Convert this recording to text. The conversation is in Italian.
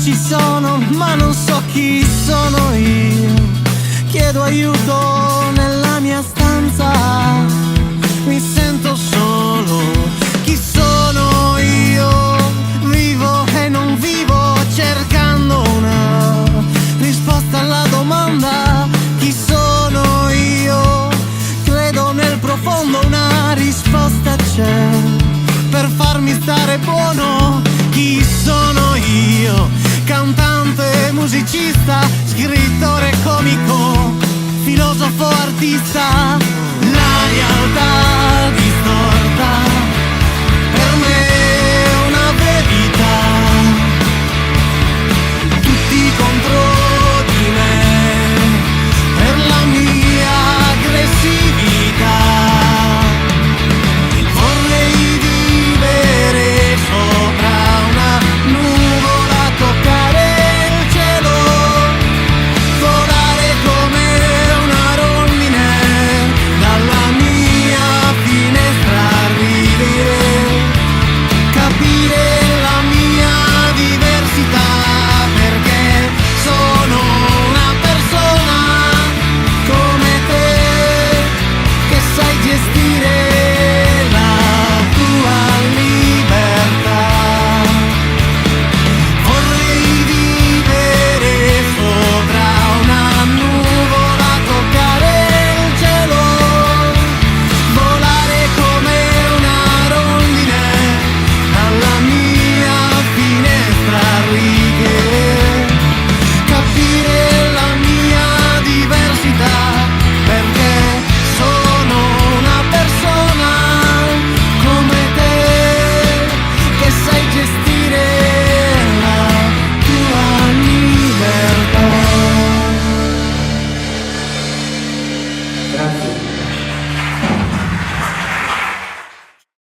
ci sono, ma non so chi sono io. Chiedo aiuto nella mia stanza, mi sento solo. Chi sono io? Vivo e non vivo, cercando una risposta alla domanda. Chi sono io? Credo nel profondo una risposta c'è per farmi stare buono. Chi sono io? Cantante, musicista, scrittore, comico, filosofo, artista.